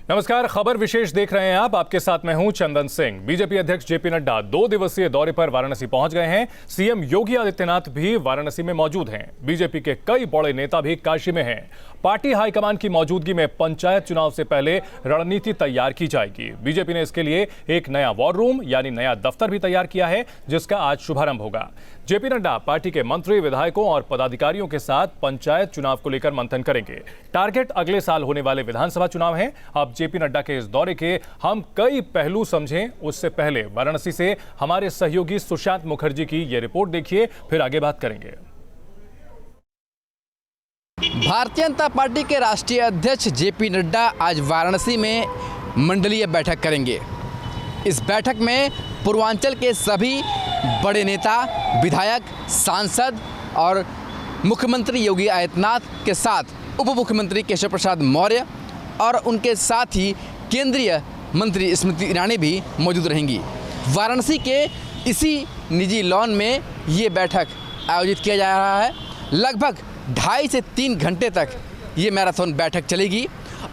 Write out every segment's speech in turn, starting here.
नमस्कार, खबर विशेष देख रहे हैं आप। आपके साथ मैं हूं चंदन सिंह। बीजेपी अध्यक्ष जेपी नड्डा 2 दिवसीय दौरे पर वाराणसी पहुंच गए हैं। सीएम योगी आदित्यनाथ भी वाराणसी में मौजूद हैं। बीजेपी के कई बड़े नेता भी काशी में हैं। पार्टी हाईकमान की मौजूदगी में पंचायत चुनाव से पहले रणनीति तैयार की जाएगी। बीजेपी ने इसके लिए एक नया वॉर रूम यानी नया दफ्तर भी तैयार किया है, जिसका आज शुभारंभ होगा। जेपी नड्डा पार्टी के मंत्री, विधायकों और पदाधिकारियों के साथ पंचायत चुनाव को लेकर मंथन करेंगे। टारगेट अगले साल होने वाले विधानसभा चुनाव हैं। अब जेपी नड्डा के इस दौरे के हम कई पहलू समझें, उससे पहले वाराणसी से हमारे सहयोगी सुशांत मुखर्जी की यह रिपोर्ट देखिए, फिर आगे बात करेंगे। भारतीय जनता पार्टी के राष्ट्रीय अध्यक्ष जेपी नड्डा आज वाराणसी में मंडलीय बैठक करेंगे। इस बैठक में पूर्वांचल के सभी बड़े नेता, विधायक, सांसद और मुख्यमंत्री योगी आदित्यनाथ के साथ उप मुख्यमंत्री केशव प्रसाद मौर्य और उनके साथ ही केंद्रीय मंत्री स्मृति ईरानी भी मौजूद रहेंगी। वाराणसी के इसी निजी लॉन में ये बैठक आयोजित किया जा रहा है। लगभग 2.5 से 3 घंटे तक ये मैराथन बैठक चलेगी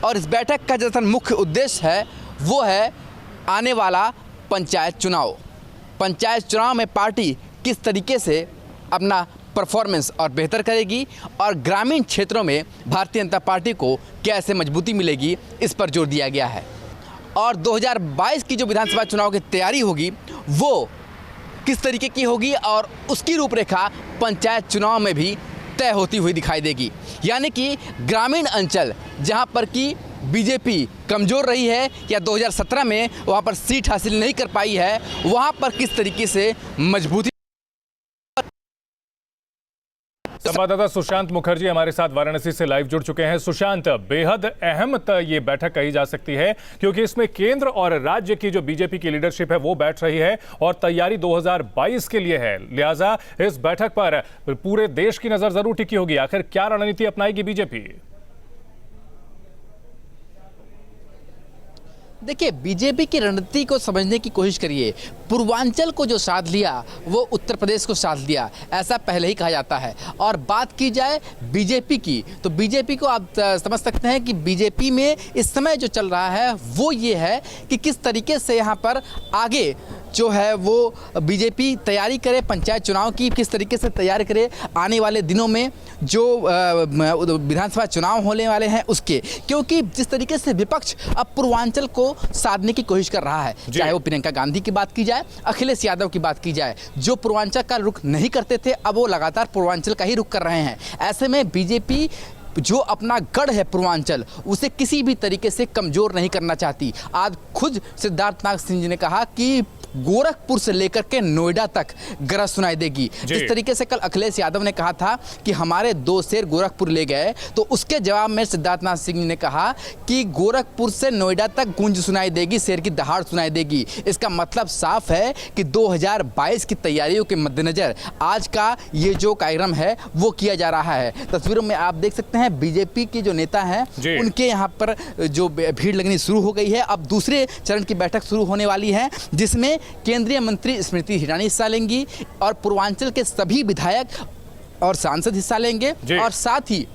और इस बैठक का जो मुख्य उद्देश्य है वो है आने वाला पंचायत चुनाव। पंचायत चुनाव में पार्टी किस तरीके से अपना परफॉर्मेंस और बेहतर करेगी और ग्रामीण क्षेत्रों में भारतीय जनता पार्टी को कैसे मजबूती मिलेगी, इस पर जोर दिया गया है। और 2022 की जो विधानसभा चुनाव की तैयारी होगी वो किस तरीके की होगी और उसकी रूपरेखा पंचायत चुनाव में भी तय होती हुई दिखाई देगी। यानी कि ग्रामीण अंचल जहां पर कि बीजेपी कमज़ोर रही है या 2017 में वहां पर सीट हासिल नहीं कर पाई है, वहां पर किस तरीके से मजबूती। संवाददाता सुशांत मुखर्जी हमारे साथ वाराणसी से लाइव जुड़ चुके हैं। सुशांत, बेहद अहम ये बैठक कही जा सकती है क्योंकि इसमें केंद्र और राज्य की जो बीजेपी की लीडरशिप है वो बैठ रही है और तैयारी 2022 के लिए है। लिहाजा इस बैठक पर पूरे देश की नजर जरूर टिकी होगी। आखिर क्या रणनीति अपनाएगी बीजेपी? देखिए, बीजेपी की रणनीति को समझने की कोशिश करिए। पूर्वांचल को जो साथ लिया वो उत्तर प्रदेश को साथ लिया, ऐसा पहले ही कहा जाता है। और बात की जाए बीजेपी की तो बीजेपी को आप समझ सकते हैं कि बीजेपी में इस समय जो चल रहा है वो ये है कि किस तरीके से यहाँ पर आगे जो है वो बीजेपी तैयारी करे पंचायत चुनाव की, किस तरीके से तैयारी करे आने वाले दिनों में जो विधानसभा चुनाव होने वाले हैं उसके। क्योंकि जिस तरीके से विपक्ष अब पूर्वांचल को साधने की कोशिश कर रहा है, चाहे वो प्रियंका गांधी की बात की जाए, अखिलेश यादव की बात की जाए, जो पूर्वांचल का रुख नहीं करते थे अब वो लगातार पूर्वांचल का ही रुख कर रहे हैं। ऐसे में बीजेपी जो अपना गढ़ है पूर्वांचल, उसे किसी भी तरीके से कमज़ोर नहीं करना चाहती। आज खुद सिद्धार्थनाथ सिंह जी ने कहा कि गोरखपुर से लेकर के नोएडा तक गरज सुनाई देगी। जिस तरीके से कल अखिलेश यादव ने कहा था कि हमारे 2 शेर गोरखपुर ले गए, तो उसके जवाब में सिद्धार्थनाथ सिंह ने कहा कि गोरखपुर से नोएडा तक गूंज सुनाई देगी, शेर की दहाड़ सुनाई देगी। इसका मतलब साफ है कि 2022 की तैयारियों के मद्देनजर आज का ये जो कार्यक्रम है वो किया जा रहा है। तस्वीरों में आप देख सकते हैं बीजेपी के जो नेता हैं उनके यहाँ पर जो भीड़ लगनी शुरू हो गई है। अब दूसरे चरण की बैठक शुरू होने वाली है जिसमें केंद्रीय मंत्री स्मृति ईरानी हिस्सा लेंगी और पूर्वांचल के सभी विधायक और सांसद हिस्सा लेंगे और साथ ही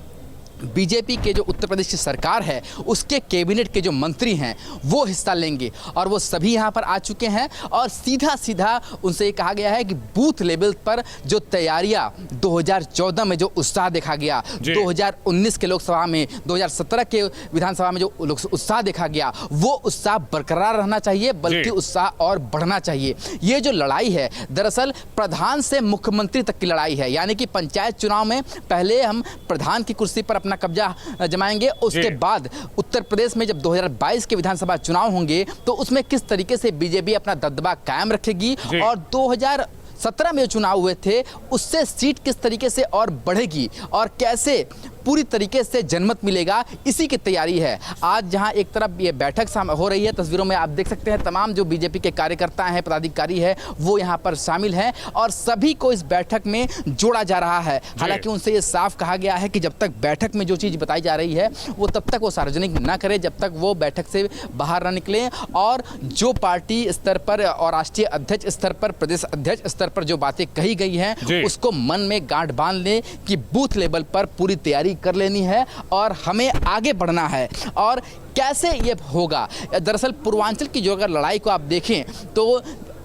बीजेपी के जो उत्तर प्रदेश की सरकार है उसके कैबिनेट के जो मंत्री हैं वो हिस्सा लेंगे और वो सभी यहाँ पर आ चुके हैं। और सीधा सीधा उनसे ये कहा गया है कि बूथ लेवल पर जो तैयारियां 2014 में जो उत्साह देखा गया, 2019 के लोकसभा में, 2017 के विधानसभा में जो उत्साह देखा गया, वो उत्साह बरकरार रहना चाहिए, बल्कि उत्साह और बढ़ना चाहिए। ये जो लड़ाई है दरअसल प्रधान से मुख्यमंत्री तक की लड़ाई है। यानी कि पंचायत चुनाव में पहले हम प्रधान की कुर्सी पर अपना कब्जा जमाएंगे, उसके बाद उत्तर प्रदेश में जब 2022 के विधानसभा चुनाव होंगे तो उसमें किस तरीके से बीजेपी अपना दबदबा कायम रखेगी और 2017 में जो चुनाव हुए थे उससे सीट किस तरीके से और बढ़ेगी और कैसे पूरी तरीके से जनमत मिलेगा, इसी की तैयारी है। आज जहां एक तरफ ये बैठक हो रही है, तस्वीरों में आप देख सकते हैं तमाम जो बीजेपी के कार्यकर्ता हैं, पदाधिकारी हैं, वो यहां पर शामिल हैं और सभी को इस बैठक में जोड़ा जा रहा है। हालांकि उनसे ये साफ कहा गया है कि जब तक बैठक में जो चीज़ बताई जा रही है वो तब तक वो सार्वजनिक ना करें, जब तक वो बैठक से बाहर ना निकलें। और जो पार्टी स्तर पर और राष्ट्रीय अध्यक्ष स्तर पर, प्रदेश अध्यक्ष स्तर पर जो बातें कही गई हैं उसको मन में गांठ बांध लें कि बूथ लेवल पर पूरी तैयारी तैयारी कर लेनी है और हमें आगे बढ़ना है। और कैसे ये होगा, दरअसल पूर्वांचल की जो अगर लड़ाई को आप देखें तो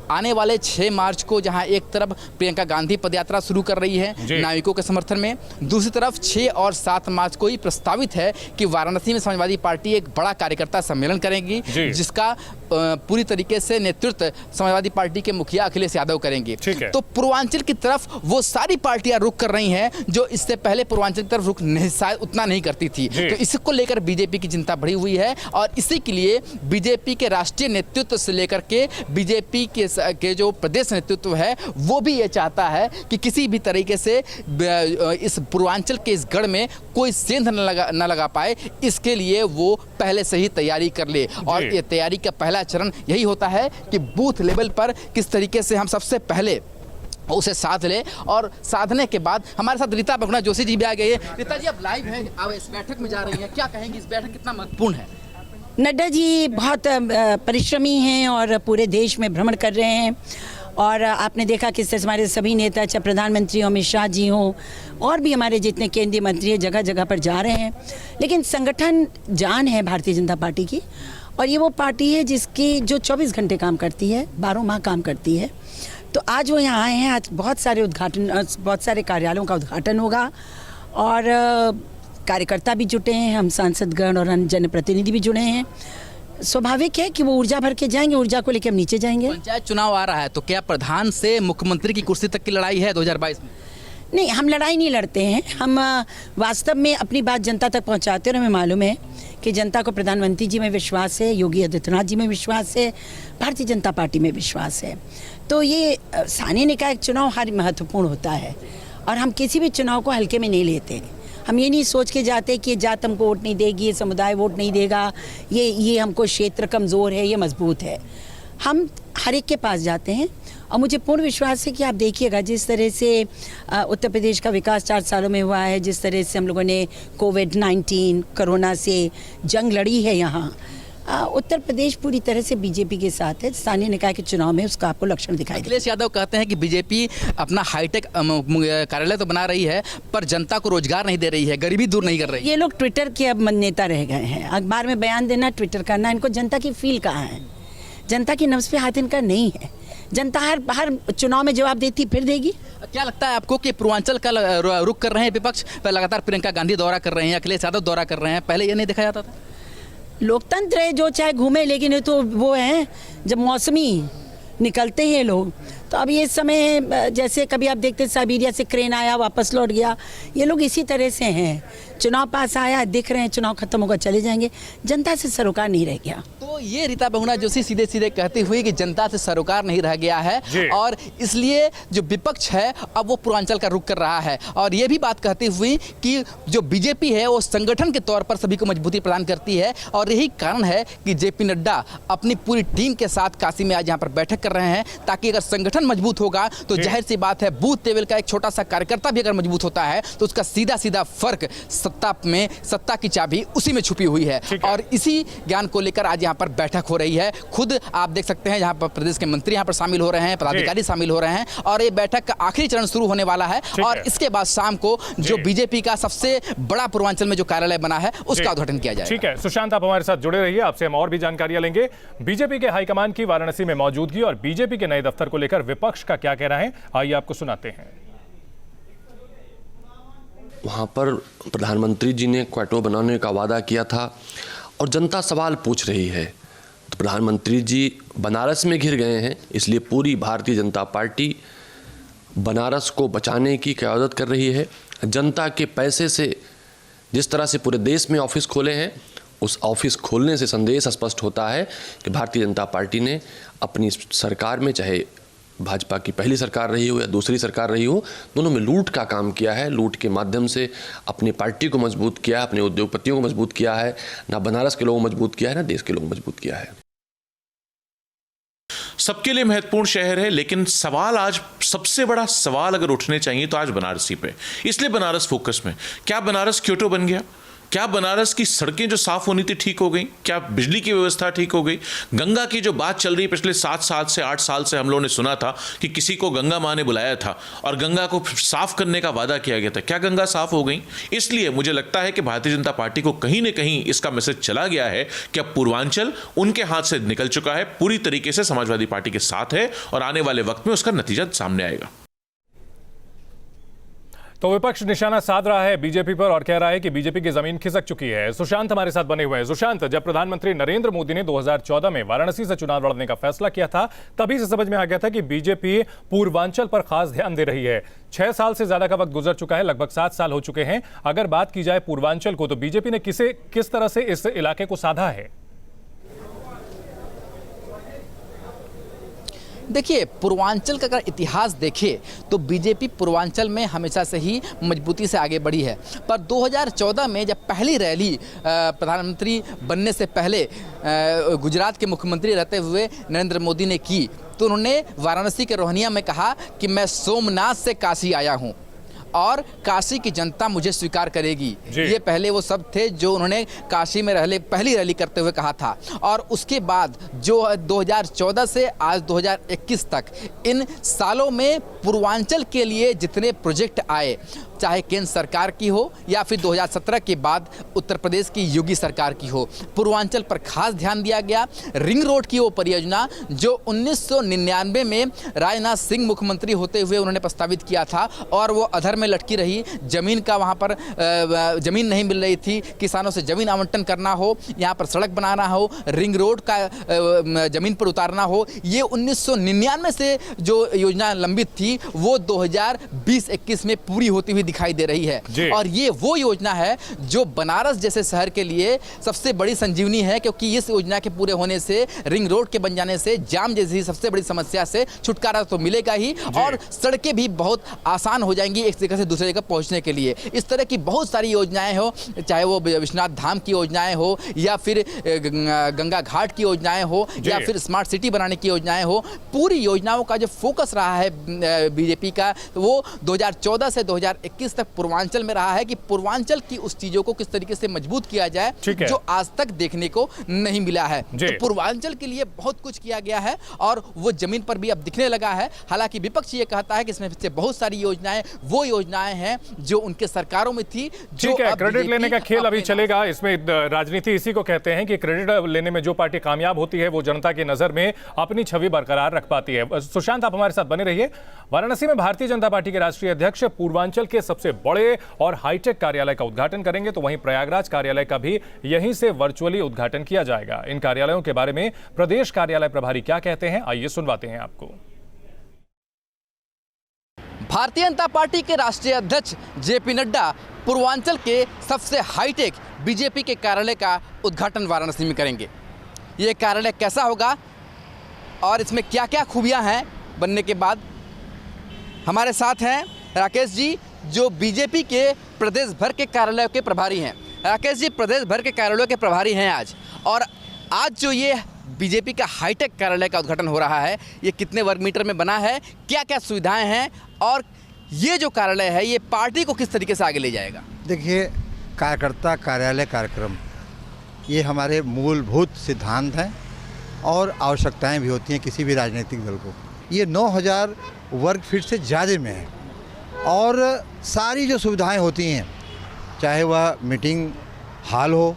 आने वाले 6 मार्च को जहां एक तरफ प्रियंका गांधी पदयात्रा शुरू कर रही है नाविकों के समर्थन में, दूसरी तरफ 6 और 7 मार्च को ही प्रस्तावित है कि वाराणसी में समाजवादी पार्टी एक बड़ा कार्यकर्ता सम्मेलन करेगी, जिसका पूरी तरीके से नेतृत्व समाजवादी पार्टी के मुखिया अखिलेश यादव करेंगे। तो पूर्वांचल की तरफ वो सारी पार्टियां रुख कर रही हैं जो इससे पहले पूर्वांचल की तरफ रुख नहीं, शायद उतना नहीं करती थी। तो इसको लेकर बीजेपी की चिंता बढ़ी हुई है और इसी के लिए बीजेपी के राष्ट्रीय नेतृत्व से लेकर के बीजेपी के जो प्रदेश नेतृत्व है वो भी ये चाहता है कि किसी भी तरीके से इस पूर्वांचल के इस गढ़ में कोई सेंध न लगा पाए, इसके लिए वो पहले से ही तैयारी कर ले। और ये तैयारी का पहला चरण यही होता है कि बूथ लेवल पर किस तरीके से हम सबसे पहले उसे साध ले, और साधने के बाद हमारे साथ रीता बहुगुणा जोशी जी भी आ गई है। रीता जी, अब लाइव हैं, अब इस बैठक में जा रही हैं, क्या कहेंगी, इस बैठक कितना महत्वपूर्ण है? नड्डा जी बहुत परिश्रमी हैं और पूरे देश में भ्रमण कर रहे हैं और आपने देखा कि हमारे सभी नेता, चाहे प्रधानमंत्री अमित शाह जी हों और भी हमारे जितने केंद्रीय मंत्री हैं, जगह जगह पर जा रहे हैं। लेकिन संगठन जान है भारतीय जनता पार्टी की, और ये वो पार्टी है जिसकी जो 24 घंटे काम करती है, 12 माह काम करती है। तो आज वो यहाँ आए हैं, आज बहुत सारे कार्यालयों का उद्घाटन होगा और कार्यकर्ता भी जुटे हैं, हम सांसदगण और अन्य जनप्रतिनिधि भी जुड़े हैं। स्वाभाविक है कि वो ऊर्जा भर के जाएंगे, ऊर्जा को लेकर हम नीचे जाएंगे। पंचायत चुनाव आ रहा है, तो क्या प्रधान से मुख्यमंत्री की कुर्सी तक की लड़ाई है 2022 में? नहीं, हम लड़ाई नहीं लड़ते हैं, हम वास्तव में अपनी बात जनता तक पहुंचाते हैं। और हमें मालूम है कि जनता को प्रधानमंत्री जी में विश्वास है, योगी आदित्यनाथ जी में विश्वास है, भारतीय जनता पार्टी में विश्वास है। तो ये स्थानीय निकाय चुनाव हर महत्वपूर्ण होता है और हम किसी भी चुनाव को हल्के में नहीं लेते। हम ये नहीं सोच के जाते कि ये जात हमको वोट नहीं देगी, ये समुदाय वोट नहीं देगा, ये हमको क्षेत्र कमज़ोर है, ये मजबूत है। हम हर एक के पास जाते हैं और मुझे पूर्ण विश्वास है कि आप देखिएगा जिस तरह से उत्तर प्रदेश का विकास 4 सालों में हुआ है, जिस तरह से हम लोगों ने कोविड-19 कोरोना से जंग लड़ी है, यहाँ उत्तर प्रदेश पूरी तरह से बीजेपी के साथ है। स्थानीय निकाय के चुनाव में उसका आपको लक्षण दिखाई देगा। अखिलेश यादव कहते हैं कि बीजेपी अपना हाईटेक कार्यालय तो बना रही है पर जनता को रोजगार नहीं दे रही है, गरीबी दूर नहीं कर रही है। ये लोग ट्विटर के अब नेता रह गए हैं, अखबार में बयान देना, ट्विटर करना, इनको जनता की फील कहाँ है? जनता की नब्ज़ पे हाथ इनका नहीं है। जनता हर चुनाव में जवाब देती फिर देगी। क्या लगता है आपको कि पूर्वांचल का रुख कर रहे हैं विपक्ष, लगातार प्रियंका गांधी दौरा कर रहे हैं, अखिलेश यादव दौरा कर रहे हैं, पहले ये नहीं देखा जाता था? लोकतंत्र है, जो चाहे घूमे, लेकिन ये तो वो है जब मौसमी निकलते हैं लोग। तो अब ये समय जैसे कभी आप देखते साइबेरिया से क्रेन आया वापस लौट गया, ये लोग इसी तरह से हैं। चुनाव पास आया, दिख रहे हैं, चुनाव खत्म होगा चले जाएंगे, जनता से सरोकार नहीं रह गया। तो ये रीता बहुगुणा जोशी सीधे सीधे कहती हुई कि जनता से सरोकार नहीं रह गया है और इसलिए जो विपक्ष है अब वो पूर्वांचल का रुख कर रहा है। और ये भी बात कहती हुई कि जो बीजेपी है वो संगठन के तौर पर सभी को मजबूती प्रदान करती है और यही कारण है कि जेपी नड्डा अपनी पूरी टीम के साथ काशी में आज यहाँ पर बैठक कर रहे हैं, ताकि अगर संगठन मजबूत होगा तो जाहिर सी बात है बूथ लेवल का एक छोटा सा कार्यकर्ता भी अगर मजबूत होता है तो उसका सीधा सीधा फर्क सत्ता की चाबी उसी में छुपी हुई है। और इसी ज्ञान को लेकर आज यहाँ पर बैठक हो रही है। खुद आप देख सकते हैं यहाँ पर प्रदेश के मंत्री यहाँ पर शामिल हो रहे हैं, पदाधिकारी शामिल हो रहे हैं और ये बैठक का आखिरी चरण शुरू होने वाला है और इसके बाद शाम को जो बीजेपी का सबसे बड़ा पूर्वांचल में जो कार्यालय बना है उसका उद्घाटन किया जाएगा। ठीक है सुशांत, आप हमारे साथ जुड़े रहिए, आपसे हम और भी जानकारियां लेंगे। बीजेपी के हाईकमान की वाराणसी में मौजूदगी और बीजेपी के नए दफ्तर को लेकर विपक्ष का क्या कहना है, आइए आपको सुनाते हैं। वहाँ पर प्रधानमंत्री जी ने क्वार्टर बनाने का वादा किया था और जनता सवाल पूछ रही है। तो प्रधानमंत्री जी बनारस में घिर गए हैं, इसलिए पूरी भारतीय जनता पार्टी बनारस को बचाने की क़यादत कर रही है। जनता के पैसे से जिस तरह से पूरे देश में ऑफिस खोले हैं, उस ऑफिस खोलने से संदेश स्पष्ट होता है कि भारतीय जनता पार्टी ने अपनी सरकार में, चाहे भाजपा की पहली सरकार रही हो या दूसरी सरकार रही हो, दोनों में लूट का काम किया है। लूट के माध्यम से अपनी पार्टी को मजबूत किया है, अपने उद्योगपतियों को मजबूत किया है, ना बनारस के लोगों को मजबूत किया है, ना देश के लोगों को मजबूत किया है। सबके लिए महत्वपूर्ण शहर है, लेकिन सवाल आज सबसे बड़ा सवाल अगर उठने चाहिए तो आज बनारसी पे, इसलिए बनारस फोकस में। क्या बनारस क्योटो बन गया? क्या बनारस की सड़कें जो साफ होनी थी ठीक हो गई? क्या बिजली की व्यवस्था ठीक हो गई? गंगा की जो बात चल रही पिछले 7 साल से 8 साल से हम लोगों ने सुना था कि किसी को गंगा माँ ने बुलाया था और गंगा को साफ करने का वादा किया गया था। क्या गंगा साफ हो गई? इसलिए मुझे लगता है कि भारतीय जनता पार्टी को कहीं न कहीं इसका मैसेज चला गया है कि अब पूर्वांचल उनके हाथ से निकल चुका है, पूरी तरीके से समाजवादी पार्टी के साथ है और आने वाले वक्त में उसका नतीजा सामने आएगा। तो विपक्ष निशाना साध रहा है बीजेपी पर और कह रहा है कि बीजेपी की जमीन खिसक चुकी है। सुशांत हमारे साथ बने हुए हैं। सुशांत, जब प्रधानमंत्री नरेंद्र मोदी ने 2014 में वाराणसी से चुनाव लड़ने का फैसला किया था, तभी से समझ में आ गया था कि बीजेपी पूर्वांचल पर खास ध्यान दे रही है। 6 साल से ज्यादा का वक्त गुजर चुका है, लगभग 7 साल हो चुके हैं। अगर बात की जाए पूर्वांचल को, तो बीजेपी ने किस तरह से इस इलाके को साधा है? देखिए, पूर्वांचल का अगर इतिहास देखें तो बीजेपी पूर्वांचल में हमेशा से ही मजबूती से आगे बढ़ी है। पर 2014 में जब पहली रैली प्रधानमंत्री बनने से पहले गुजरात के मुख्यमंत्री रहते हुए नरेंद्र मोदी ने की, तो उन्होंने वाराणसी के रोहनिया में कहा कि मैं सोमनाथ से काशी आया हूँ और काशी की जनता मुझे स्वीकार करेगी। ये पहले वो सब थे जो उन्होंने काशी में पहली रैली करते हुए कहा था। और उसके बाद जो 2014 से आज 2021 तक इन सालों में पूर्वांचल के लिए जितने प्रोजेक्ट आए, चाहे केंद्र सरकार की हो या फिर 2017 के बाद उत्तर प्रदेश की योगी सरकार की हो, पूर्वांचल पर खास ध्यान दिया गया। रिंग रोड की वो परियोजना जो 1999 में राजनाथ सिंह मुख्यमंत्री होते हुए उन्होंने प्रस्तावित किया था और वो अधर में लटकी रही। जमीन का वहाँ पर जमीन नहीं मिल रही थी, किसानों से जमीन आवंटन करना हो, यहाँ पर सड़क बनाना हो, रिंग रोड का जमीन पर उतारना हो, ये 1999 से जो योजना लंबित थी वो 2020-21 में पूरी होती हुई दिखाई दे रही है। और ये वो योजना है जो बनारस जैसे शहर के लिए सबसे बड़ी संजीवनी है, क्योंकि इस योजना के पूरे होने से, रिंग रोड के बन जाने से जाम जैसी सबसे बड़ी समस्या से छुटकारा तो मिलेगा ही और सड़कें भी बहुत आसान हो जाएंगी एक जगह से दूसरे जगह पहुंचने के लिए। इस तरह की बहुत सारी योजनाएं हो, चाहे वो विश्वनाथ धाम की योजनाएं हो या फिर गंगा घाट की योजनाएं हो या फिर स्मार्ट सिटी बनाने की योजनाएं हो, पूरी योजनाओं का जो फोकस रहा है बीजेपी का, वो 2014 से 2021 तक पूर्वांचल में रहा है कि पूर्वांचल की उस चीजों को किस तरीके से मजबूत किया जाए जो आज तक देखने को नहीं मिला है। तो पूर्वांचल के लिए बहुत कुछ किया गया है और वो जमीन पर भी अब दिखने लगा है। हालांकि विपक्ष ये कहता है कि इसमें से बहुत सारी योजनाएं वो योजनाएं हैं जो उनके सरकारों में थी। ठीक है, क्रेडिट लेने का खेल अभी चलेगा। इसमें राजनीति इसी को कहते हैं कि क्रेडिट लेने में जो पार्टी कामयाब होती है वो जनता की नजर में अपनी छवि बरकरार रख पाती है। सुशांत, आप हमारे साथ बने रहिए। वाराणसी में भारतीय जनता पार्टी के राष्ट्रीय अध्यक्ष पूर्वांचल के सबसे बड़े और हाईटेक कार्यालय का उद्घाटन करेंगे, तो वहीं प्रयागराज कार्यालय का भी यहीं से वर्चुअली उद्घाटन किया जाएगा। इन कार्यालयों के बारे में प्रदेश कार्यालय प्रभारी क्या कहते हैं, आइए सुनवाते हैं आपको। भारतीय जनता पार्टी के राष्ट्रीय अध्यक्ष जेपी नड्डा पूर्वांचल के सबसे हाईटेक बीजेपी के कार्यालय का उद्घाटन वाराणसी में करेंगे। ये कार्यालय कैसा होगा और इसमें क्या क्या खूबियां हैं बनने के बाद, हमारे साथ हैं राकेश जी जो बीजेपी के प्रदेश भर के कार्यालयों के प्रभारी हैं। राकेश जी, प्रदेश भर के कार्यालयों के प्रभारी हैं आज, और आज जो ये बीजेपी का हाईटेक कार्यालय का उद्घाटन हो रहा है, ये कितने वर्ग मीटर में बना है, क्या क्या सुविधाएं हैं और ये जो कार्यालय है ये पार्टी को किस तरीके से आगे ले जाएगा? देखिए, कार्यकर्ता कार्यालय कार्यक्रम ये हमारे मूलभूत सिद्धांत हैं और आवश्यकताएं भी होती हैं किसी भी राजनीतिक दल को। ये 9000 वर्ग फीट से ज़्यादा में है और सारी जो सुविधाएं होती हैं, चाहे वह मीटिंग हॉल हो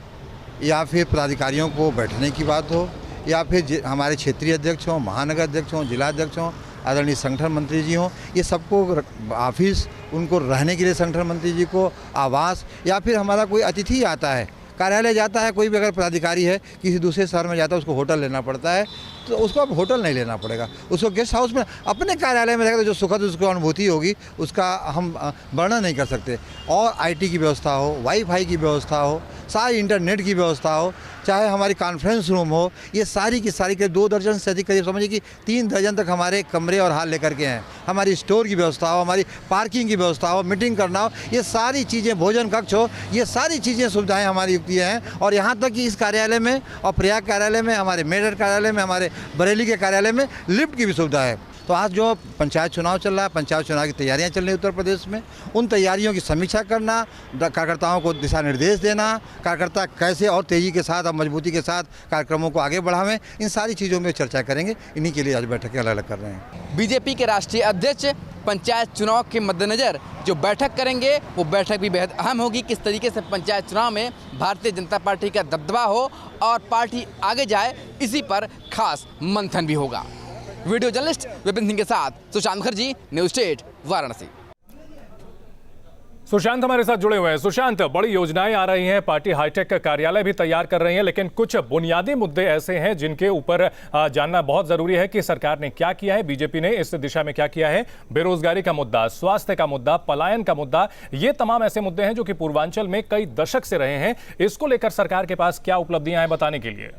या फिर पदाधिकारियों को बैठने की बात हो या फिर हमारे क्षेत्रीय अध्यक्ष हों, महानगर अध्यक्ष हों, जिला अध्यक्ष हों, आदरणीय संगठन मंत्री जी हों, ये सबको ऑफिस, उनको रहने के लिए संगठन मंत्री जी को आवास, या फिर हमारा कोई अतिथि आता है, कार्यालय जाता है, कोई भी अगर पदाधिकारी है किसी दूसरे शहर में जाता है, उसको होटल लेना पड़ता है, तो उसको अब होटल नहीं लेना पड़ेगा, उसको गेस्ट हाउस में अपने कार्यालय में रहेगा, तो जो सुखद उसको अनुभूति होगी उसका हम वर्णन नहीं कर सकते। और आईटी की व्यवस्था हो, वाईफाई की व्यवस्था हो, सारी इंटरनेट की व्यवस्था हो, चाहे हमारी कॉन्फ्रेंस रूम हो, ये सारी की सारी करीब 2 दर्जन से अधिक, करीब समझिए कि 3 दर्जन तक हमारे कमरे और हॉल लेकर के हैं। हमारी स्टोर की व्यवस्था हो, हमारी पार्किंग की व्यवस्था हो, मीटिंग करना हो, ये सारी चीज़ें, भोजन कक्ष हो, ये सारी चीज़ें सुविधाएं हमारी युक्त हैं। और यहाँ तक कि इस कार्यालय में और प्रयाग कार्यालय में, हमारे मेरठ कार्यालय में, हमारे बरेली के कार्यालय में लिफ्ट की भी सुविधा है। तो आज जो पंचायत चुनाव चल रहा है, पंचायत चुनाव की तैयारियां चल रही हैं उत्तर प्रदेश में, उन तैयारियों की समीक्षा करना, कार्यकर्ताओं को दिशा निर्देश देना, कार्यकर्ता कैसे और तेज़ी के साथ और मजबूती के साथ कार्यक्रमों को आगे बढ़ावें, इन सारी चीज़ों में चर्चा करेंगे। इन्हीं के लिए आज बैठकें अलग अलग कर रहे हैं। बीजेपी के राष्ट्रीय अध्यक्ष पंचायत चुनाव के मद्देनज़र जो बैठक करेंगे वो बैठक भी बेहद अहम होगी। किस तरीके से पंचायत चुनाव में भारतीय जनता पार्टी का दबदबा हो और पार्टी आगे जाए, इसी पर खास मंथन भी होगा। वीडियो जर्नलिस्ट विपिन सिंह के साथ सुशांत मुखर्जी, न्यूज़ स्टेट, वाराणसी। सुशांत हमारे साथ जुड़े हुए हैं। सुशांत, बड़ी योजनाएं आ रही हैं, पार्टी हाईटेक कार्यालय भी तैयार कर रही है, लेकिन कुछ बुनियादी मुद्दे ऐसे हैं जिनके ऊपर जानना बहुत जरूरी है कि सरकार ने क्या किया है, बीजेपी ने इस दिशा में क्या किया है। बेरोजगारी का मुद्दा, स्वास्थ्य का मुद्दा, पलायन का मुद्दा, ये तमाम ऐसे मुद्दे हैं जो कि पूर्वांचल में कई दशक से रहे हैं। इसको लेकर सरकार के पास क्या उपलब्धियां हैं बताने के लिए?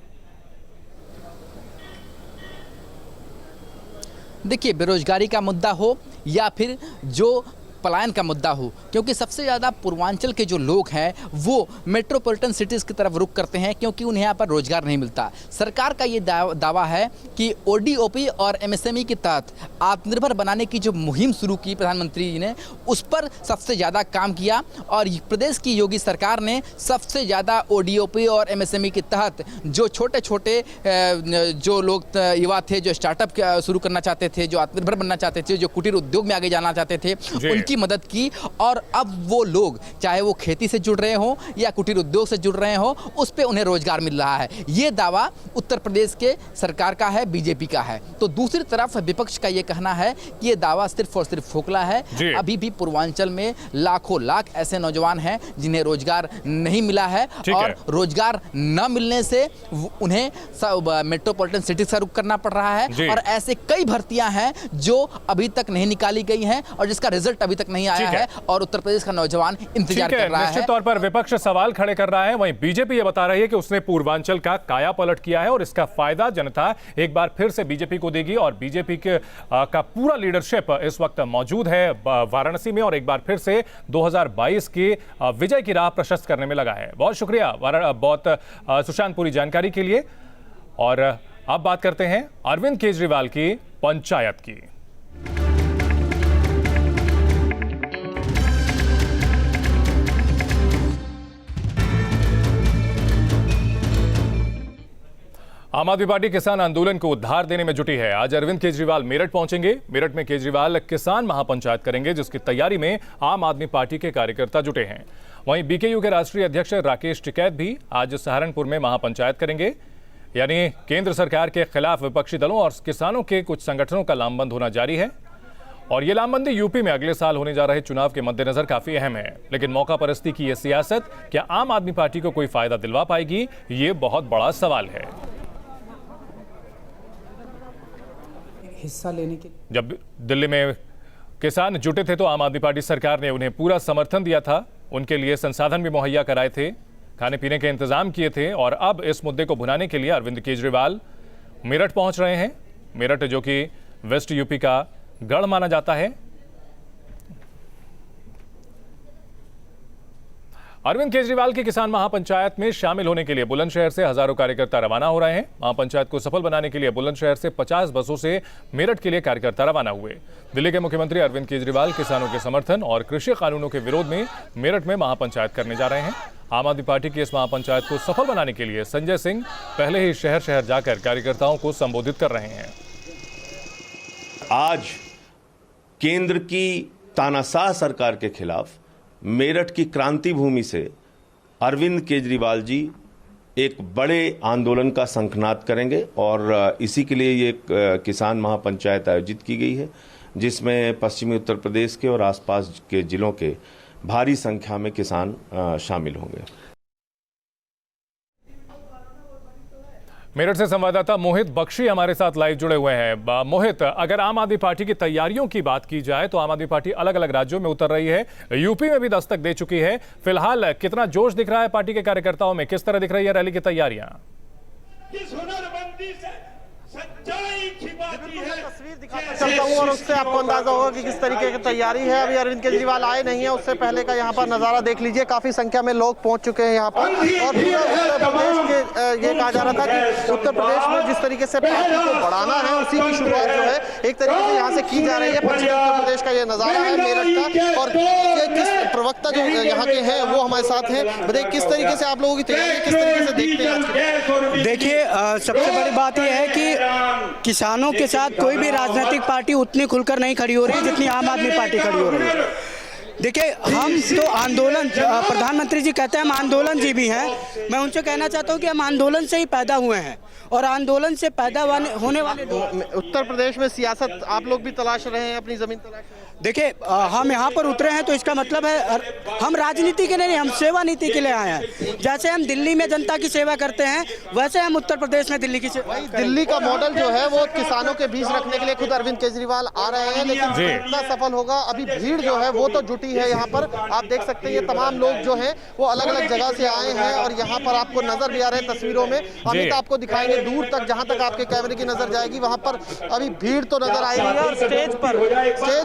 देखिए, बेरोजगारी का मुद्दा हो या फिर जो पलायन का मुद्दा हो, क्योंकि सबसे ज़्यादा पूर्वांचल के जो लोग हैं वो मेट्रोपॉलिटन सिटीज़ की तरफ रुख करते हैं क्योंकि उन्हें यहाँ पर रोजगार नहीं मिलता। सरकार का ये दावा है कि ओडीओपी और एमएसएमई के तहत आत्मनिर्भर बनाने की जो मुहिम शुरू की प्रधानमंत्री जी ने, उस पर सबसे ज़्यादा काम किया और प्रदेश की योगी सरकार ने सबसे ज़्यादा ओडीओपी और एमएसएमई के तहत जो छोटे छोटे जो लोग युवा थे, जो स्टार्टअप शुरू करना चाहते थे, जो आत्मनिर्भर बनना चाहते थे, जो कुटीर उद्योग में आगे जाना चाहते थे, की मदद की। और अब वो लोग चाहे वो खेती से जुड़ रहे हों या कुटीर उद्योग से जुड़ रहे हों, उस पे उन्हें रोजगार मिल रहा है। ये दावा उत्तर प्रदेश के सरकार का है, बीजेपी का है। तो दूसरी तरफ विपक्ष का ये कहना है कि ये दावा सिर्फ और सिर्फ खोखला है। अभी भी पूर्वांचल में लाखों लाख ऐसे नौजवान हैं जिन्हें रोजगार नहीं मिला है और रोजगार न मिलने से उन्हें मेट्रोपॉलिटन सिटी से रुख करना पड़ रहा है। और ऐसे कई भर्तियां हैं जो अभी तक नहीं निकाली गई हैं और जिसका रिजल्ट अभी तक नहीं आया है और उत्तर प्रदेश का नौजवान इंतजार कर रहा है। निश्चित तौर पर विपक्ष सवाल खड़े कर रहा है, वहीं बीजेपी ये बता रही है कि उसने पूर्वांचल का काया पलट किया है और इसका फायदा जनता एक बार फिर से बीजेपी को देगी। और बीजेपी का पूरा लीडरशिप इस वक्त मौजूद है वाराणसी में और एक बार फिर से 2022 की विजय की राह प्रशस्त करने में लगा है। बहुत शुक्रिया बहुत सुशांत पूरी जानकारी के लिए। और अब बात करते हैं अरविंद केजरीवाल की पंचायत की। आम आदमी पार्टी किसान आंदोलन को उद्धार देने में जुटी है। आज अरविंद केजरीवाल मेरठ पहुंचेंगे। मेरठ में केजरीवाल किसान महापंचायत करेंगे, जिसकी तैयारी में आम आदमी पार्टी के कार्यकर्ता जुटे हैं। वहीं बीकेयू के राष्ट्रीय अध्यक्ष राकेश टिकैत भी आज सहारनपुर में महापंचायत करेंगे। यानी केंद्र सरकार के खिलाफ विपक्षी दलों और किसानों के कुछ संगठनों का लामबंद होना जारी है। और ये लामबंदी यूपी में अगले साल होने जा रहे चुनाव के मद्देनजर काफी अहम है। लेकिन मौका परस्ती की यह सियासत क्या आम आदमी पार्टी को कोई फायदा दिलवा पाएगी, ये बहुत बड़ा सवाल है। हिस्सा लेने के जब दिल्ली में किसान जुटे थे तो आम आदमी पार्टी सरकार ने उन्हें पूरा समर्थन दिया था, उनके लिए संसाधन भी मुहैया कराए थे, खाने पीने के इंतजाम किए थे। और अब इस मुद्दे को भुनाने के लिए अरविंद केजरीवाल मेरठ पहुंच रहे हैं। मेरठ जो कि वेस्ट यूपी का गढ़ माना जाता है। अरविंद केजरीवाल की किसान महापंचायत में शामिल होने के लिए बुलंदशहर से हजारों कार्यकर्ता रवाना हो रहे हैं। महापंचायत को सफल बनाने के लिए बुलंदशहर से 50 बसों से मेरठ के लिए कार्यकर्ता रवाना हुए। दिल्ली के मुख्यमंत्री अरविंद केजरीवाल किसानों के समर्थन और कृषि कानूनों के विरोध में मेरठ में महापंचायत करने जा रहे हैं। आम आदमी पार्टी की इस महापंचायत को सफल बनाने के लिए संजय सिंह पहले ही शहर शहर जाकर कार्यकर्ताओं को संबोधित कर रहे हैं। आज केंद्र की तानाशाह सरकार के खिलाफ मेरठ की क्रांति भूमि से अरविंद केजरीवाल जी एक बड़े आंदोलन का शंखनाद करेंगे और इसी के लिए ये किसान महापंचायत आयोजित की गई है, जिसमें पश्चिमी उत्तर प्रदेश के और आसपास के जिलों के भारी संख्या में किसान शामिल होंगे। मेरठ से संवाददाता मोहित बख्शी हमारे साथ लाइव जुड़े हुए हैं। मोहित, अगर आम आदमी पार्टी की तैयारियों की बात की जाए तो आम आदमी पार्टी अलग अलग राज्यों में उतर रही है, यूपी में भी दस्तक दे चुकी है। फिलहाल कितना जोश दिख रहा है पार्टी के कार्यकर्ताओं में, किस तरह दिख रही है रैली की तैयारियां? तस्वीर दिखाता चलता हूँ और उससे आपको अंदाजा होगा कि किस तरीके की तैयारी है। अभी अरविंद केजरीवाल आए नहीं है, उससे पहले का यहाँ पर नजारा देख लीजिए। काफी संख्या में लोग पहुंच चुके हैं यहाँ पर और पूरा उत्तर प्रदेश के ये कहा जा रहा था कि उत्तर प्रदेश में जिस तरीके से पार्टी को बढ़ाना है उसी की शुरुआत जो है एक तरीके से यहाँ से की जा रही है। पश्चिमी उत्तर प्रदेश का ये नज़ारा है मेरठ का, और किस प्रवक्ता जो यहाँ के हैं वो हमारे साथ हैं। बताइए किस तरीके से आप लोगों की तैयारी किस तरीके से देखते हैं? देखिए, सबसे बड़ी बात यह है कि किसानों के साथ कोई भी राजनीतिक पार्टी उतनी खुलकर नहीं खड़ी हो रही जितनी आम आदमी पार्टी खड़ी हो रही है। देखिए, हम तो आंदोलन, प्रधानमंत्री जी कहते हैं हम आंदोलन जीवी हैं। मैं उनसे कहना चाहता हूं कि हम आंदोलन से ही पैदा हुए हैं और आंदोलन से पैदा होने वाले उत्तर प्रदेश में सियासत आप लोग भी तलाश रहे हैं, अपनी जमीन तलाश रहे हैं। देखिए, हम यहाँ पर उतरे हैं तो इसका मतलब है हम राजनीति के लिए नहीं, हम सेवा नीति के लिए आए हैं। जैसे हम दिल्ली में जनता की सेवा करते हैं वैसे हम उत्तर प्रदेश में दिल्ली की सेवा। दिल्ली का मॉडल जो है वो किसानों के बीच रखने के लिए खुद अरविंद केजरीवाल आ रहे हैं, लेकिन कितना सफल होगा, अभी भीड़ जो है वो तो जुटी है यहाँ पर। आप देख सकते हैं ये तमाम लोग जो हैं वो अलग अलग जगह से आए हैं और यहाँ पर आपको नजर भी आ रहे हैं तस्वीरों में। अमित आपको दिखाएंगे दूर तक, जहाँ तक आपके कैमरे की नजर जाएगी वहाँ पर अभी भीड़ तो नजर आएगी। और स्टेज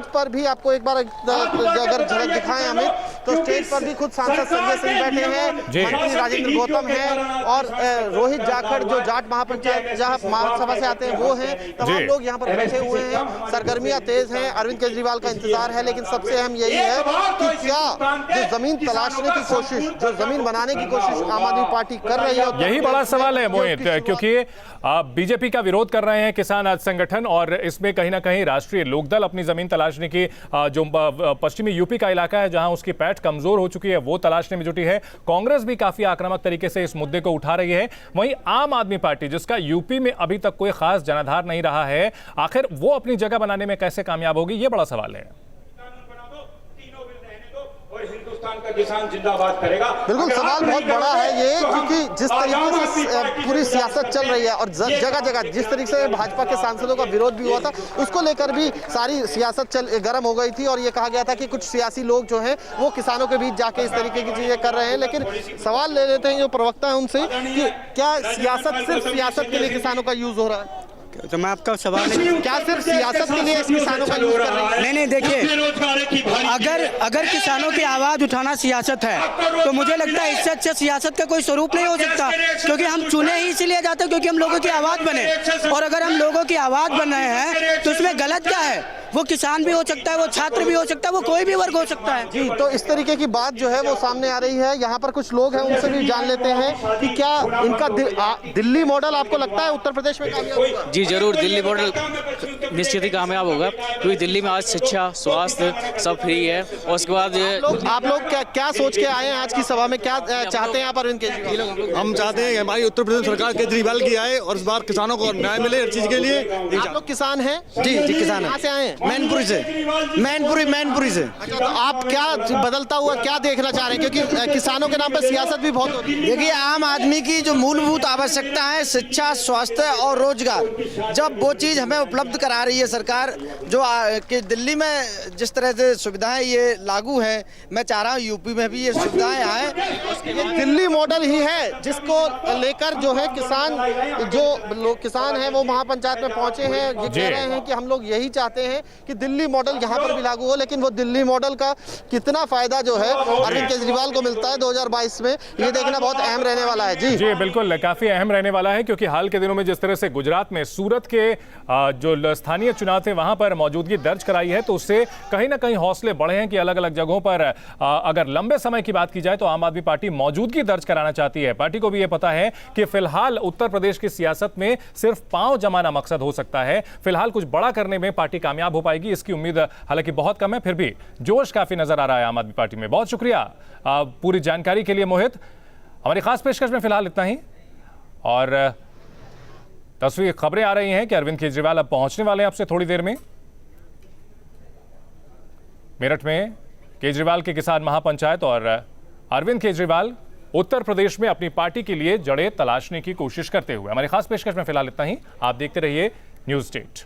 पर भी आपको एक बार अगर झलक दिखाएं अमित, तो स्टेज पर भी खुद सांसद संजय सिंह बैठे हैं, मंत्री राजेंद्र गौतम हैं और रोहित जाखड़ जो जाट महापंचायत जहाँ महासभा से आते हैं वो हैं। तमाम लोग यहाँ पर बैठे हुए हैं, सरगर्मियां तेज हैं, अरविंद केजरीवाल का इंतजार है। लेकिन सबसे अहम यही है कि क्या जो जमीन तलाशने की कोशिश, जो जमीन बनाने की कोशिश आम आदमी पार्टी कर रही है, यही बड़ा सवाल है मोहित, क्योंकि बीजेपी का विरोध कर रहे हैं किसान आज संगठन और इसमें कहीं ना कहीं राष्ट्रीय लोकदल अपनी जमीन तलाशने की, जो पश्चिमी यूपी का इलाका है जहां उसकी पैठ कमजोर हो चुकी है वो तलाशने में जुटी है। कांग्रेस भी काफी आक्रामक तरीके से इस मुद्दे को उठा रही है। वहीं आम आदमी पार्टी जिसका यूपी में अभी तक कोई खास जनाधार नहीं रहा है, आखिर वो अपनी जगह बनाने में कैसे कामयाब होगी, ये बड़ा सवाल है। हिंदुस्तान का किसान जिंदाबाद करेगा। बिल्कुल, सवाल बहुत बड़ा है ये, क्योंकि जिस तरीके से पूरी सियासत चल रही है और जगह जगह जिस तरीके से भाजपा के सांसदों का विरोध भी हुआ था, उसको लेकर भी सारी सियासत गर्म हो गई थी और ये कहा गया था कि कुछ सियासी लोग जो हैं वो किसानों के बीच जाके इस तरीके की चीजें कर रहे हैं। लेकिन सवाल ले लेते हैं जो प्रवक्ता है उनसे कि क्या सियासत सिर्फ सियासत के लिए किसानों का यूज हो रहा है? तो मैं आपका सवाल नहीं, क्या सिर्फ सियासत के लिए किसानों का यूज कर रहे हैं? नहीं, देखिए, अगर किसानों की आवाज उठाना सियासत है तो मुझे लगता है इससे अच्छा सियासत का कोई स्वरूप नहीं हो सकता, क्योंकि हम चुने ही इसीलिए जाते हैं क्योंकि हम लोगों की आवाज बने। और अगर हम लोगों की आवाज बन रहे हैं तो इसमें गलत क्या है? वो किसान भी हो सकता है, वो छात्र भी हो सकता है, वो कोई भी वर्ग हो सकता है। जी, तो इस तरीके की बात जो है वो सामने आ रही है। यहाँ पर कुछ लोग हैं, उनसे भी जान लेते हैं कि क्या इनका दिल्ली मॉडल आपको लगता है उत्तर प्रदेश में कामयाब होगा? जी जरूर, दिल्ली मॉडल निश्चित ही कामयाब होगा, क्योंकि दिल्ली में आज शिक्षा, स्वास्थ्य सब फ्री है। और उसके बाद आप लोग क्या सोच के आए हैं आज की सभा में? क्या चाहते हैं आप अरविंद केजरीवाल? हम चाहते हैं कि हमारी उत्तर प्रदेश सरकार केजरीवाल की आए और इस बार किसानों को न्याय मिले हर चीज के लिए। आप लोग किसान हैं? जी किसान है। कहाँ से आए हैं? मैनपुरी से। अच्छा, तो आप क्या बदलता हुआ क्या देखना चाह रहे हैं, क्योंकि किसानों के नाम पर सियासत भी बहुत होती है? देखिए, आम आदमी की जो मूलभूत आवश्यकता है शिक्षा, स्वास्थ्य और रोजगार, जब वो चीज़ हमें उपलब्ध करा रही है सरकार, जो कि दिल्ली में जिस तरह से सुविधाएं ये लागू है, मैं चाह रहा हूँ यूपी में भी ये सुविधाएं आए। ये दिल्ली मॉडल ही है जिसको लेकर जो है किसान, जो लोग किसान हैं वो महापंचायत में पहुंचे हैं, ये कह रहे हैं कि हम लोग यही चाहते हैं कि दिल्ली मॉडल यहाँ पर भी लागू हो। लेकिन वो दिल्ली मॉडल का कितना फायदा जो है अरविंद केजरीवाल को मिलता है 2022 में, ये देखना बहुत अहम रहने वाला है। जी बिल्कुल, काफी अहम रहने वाला है, क्योंकि हाल के दिनों में जिस तरह से गुजरात में सूरत के जो स्थानीय चुनाव थे वहां पर मौजूदगी दर्ज कराई है, तो उससे कहीं ना कहीं हौसले बढ़े हैं कि अलग अलग जगहों पर अगर लंबे समय की बात की जाए तो आम आदमी पार्टी मौजूदगी दर्ज कराना चाहती है। पार्टी को भी यह पता है कि फिलहाल उत्तर प्रदेश की सियासत में सिर्फ पांव जमाना मकसद हो सकता है, फिलहाल कुछ बड़ा करने में पार्टी कामयाब हो पाएगी इसकी उम्मीद हालांकि बहुत कम है, फिर भी जोश काफी नजर आ रहा है आम आदमी पार्टी में। बहुत शुक्रिया पूरी जानकारी के लिए मोहित। हमारी खास पेशकश में फिलहाल इतना ही, और तस्वीर खबरें आ रही हैं कि अरविंद केजरीवाल अब पहुंचने वाले हैं आपसे थोड़ी देर में। मेरठ में केजरीवाल के किसान महापंचायत और अरविंद केजरीवाल उत्तर प्रदेश में अपनी पार्टी के लिए जड़ें तलाशने की कोशिश करते हुए। हमारी खास पेशकश में फिलहाल इतना ही। आप देखते रहिए न्यूज़ स्टेट।